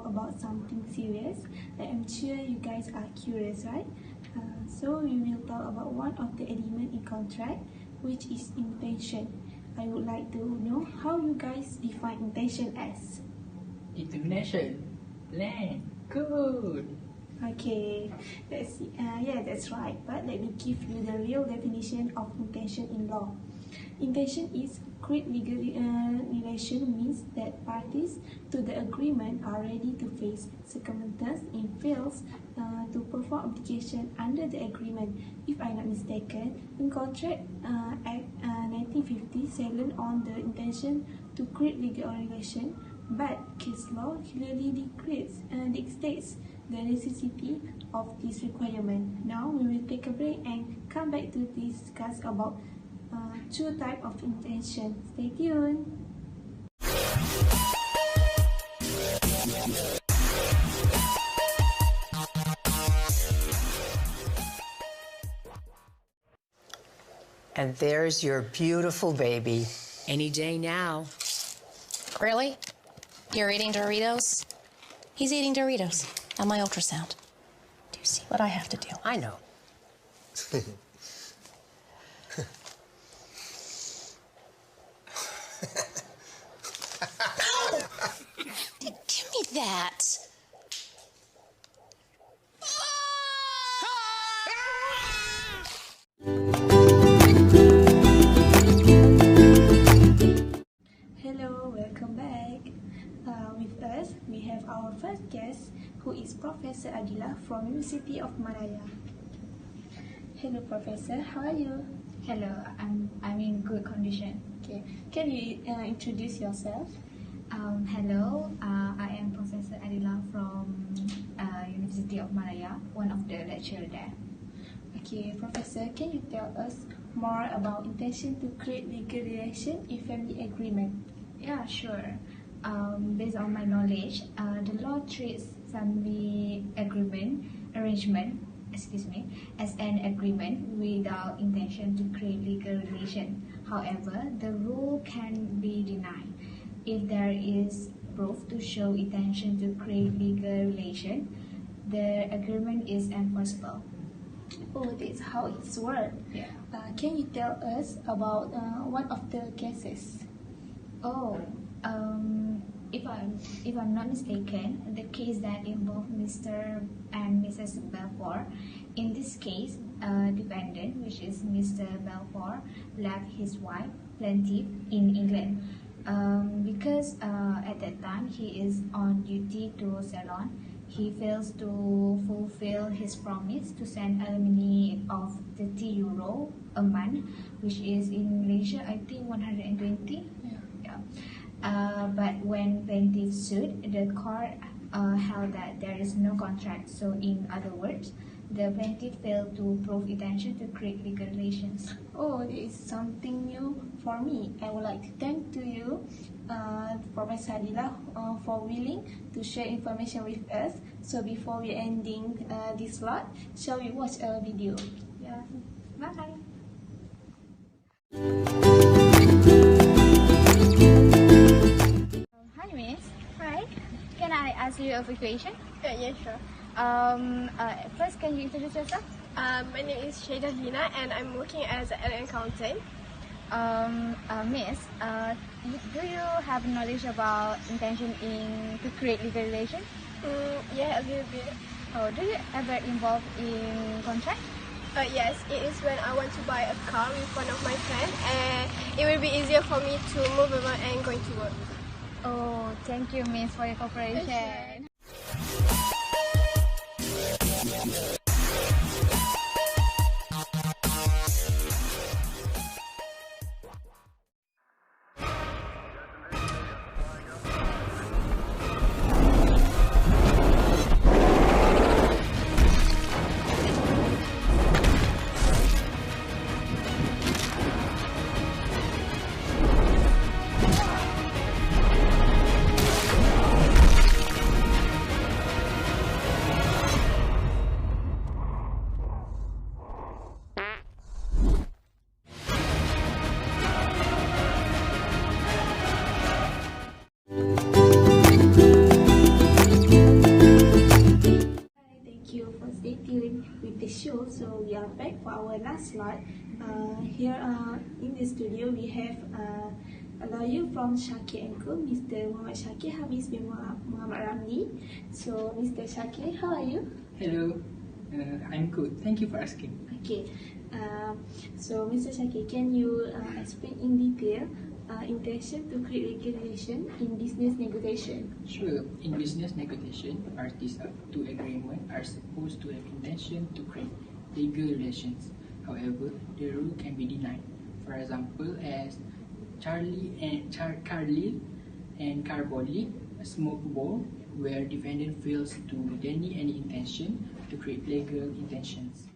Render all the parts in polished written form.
about something serious that I'm sure you guys are curious, right? So we will talk about one of the elements in contract, which is intention. I would like to know how you guys define intention as. Determination, plan, good. Okay, that's right. But let me give you the real definition of intention in law. Intention is create legal relation means that parties to the agreement are ready to face circumstances and fails to perform obligation under the agreement. If I'm not mistaken, in contract Act 1950 silent on the intention to create legal relation, but case law clearly dictates the necessity of this requirement. Now we will take a break and come back to discuss about two types of intention. Stay tuned. And there's your beautiful baby. Any day now. Really? You're eating Doritos? He's eating Doritos on my ultrasound. Do you see what I have to do? I know. Give me that. Hello, welcome back. With us, we have our first guest, who is Professor Adilah from University of Malaya. Hello, Professor. How are you? Hello, I'm in good condition. Okay. Can you introduce yourself? Hello, I am Professor Adilah from University of Malaya, one of the lecturer there. Okay, Professor, can you tell us more about intention to create legal relation in family agreement? Yeah, sure. Based on my knowledge, the law treats family arrangement as an agreement without intention to create legal relation. However, the rule can be denied if there is proof to show intention to create legal relation. The agreement is enforceable. Oh, that's how it's worked. Yeah. Can you tell us about one of the cases? Oh, if I'm not mistaken, the case that involved Mr. and Mrs. Balfour. In this case, defendant, which is Mr. Balfour, left his wife, plaintiff, in England because at that time he is on duty to Ceylon. He fails to fulfill his promise to send alimony of €30 a month, which is in Malaysia, I think 120. Yeah. But when plaintiff sued, the court held that there is no contract. So in other words, the plaintiff failed to prove intention to create legal relations. Oh, that is something new for me. I would like to thank to you, Professor Adilah, for willing to share information with us. So before we ending this lot, shall we watch a video? Yeah. Bye. Hi, Miss. Hi. Can I ask you a quick question? Yeah, sure. First, can you introduce yourself? My name is Lina, and I'm working as an accountant. Miss, do you have knowledge about intention to create legal relation? Yeah, a little bit. Oh, do you ever involve in contract? Yes, it is when I want to buy a car with one of my friends, and it will be easier for me to move around and going to work. Oh, thank you, Miss, for your cooperation. So we are back for our last slide. Here in the studio we have a lawyer from Syakir and Co, Mr. Muhammad Syakir Hamis bin Muhammad Ramli. So Mr. Syakir, how are you? Hello, I'm good. Thank you for asking. Okay. So Mr. Syakir, can you explain in detail intention to create legal relation in business negotiation? Sure, in business negotiation, parties up to agreement are supposed to have intention to create legal relations. However, the rule can be denied. For example, as Carly and Carboli, a smoke ball, where defendant fails to deny any intention to create legal intentions.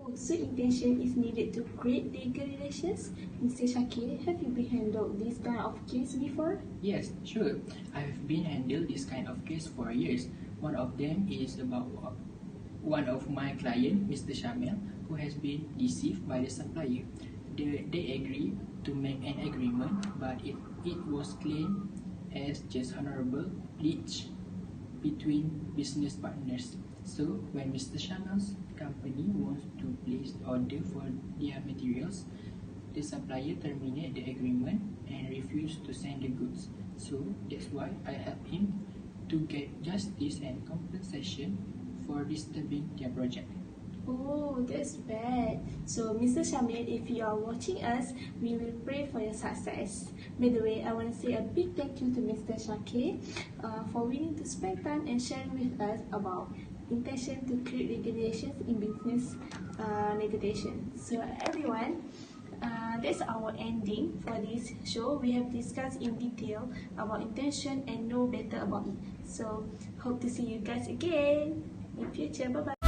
Oh, so intention is needed to create legal relations? Mr. Syakir, have you been handled this kind of case before? Yes, sure. I have been handled this kind of case for years. One of them is about one of my client, Mr. Shamil, who has been deceived by the supplier. They agreed to make an agreement, but it was claimed as just honorable pledge between business partners. So when Mr. Shamil's company wants to place order for their materials, the supplier terminated the agreement and refused to send the goods. So that's why I helped him to get justice and compensation for disturbing their project. Oh, that's bad. So, Mr. Shamil, if you are watching us, we will pray for your success. By the way, I want to say a big thank you to Mr. Syakir for willing to spend time and sharing with us about intention to create regulations in business negotiation. So, everyone, that's our ending for this show. We have discussed in detail about intention and know better about it. So, hope to see you guys again in future. Bye-bye.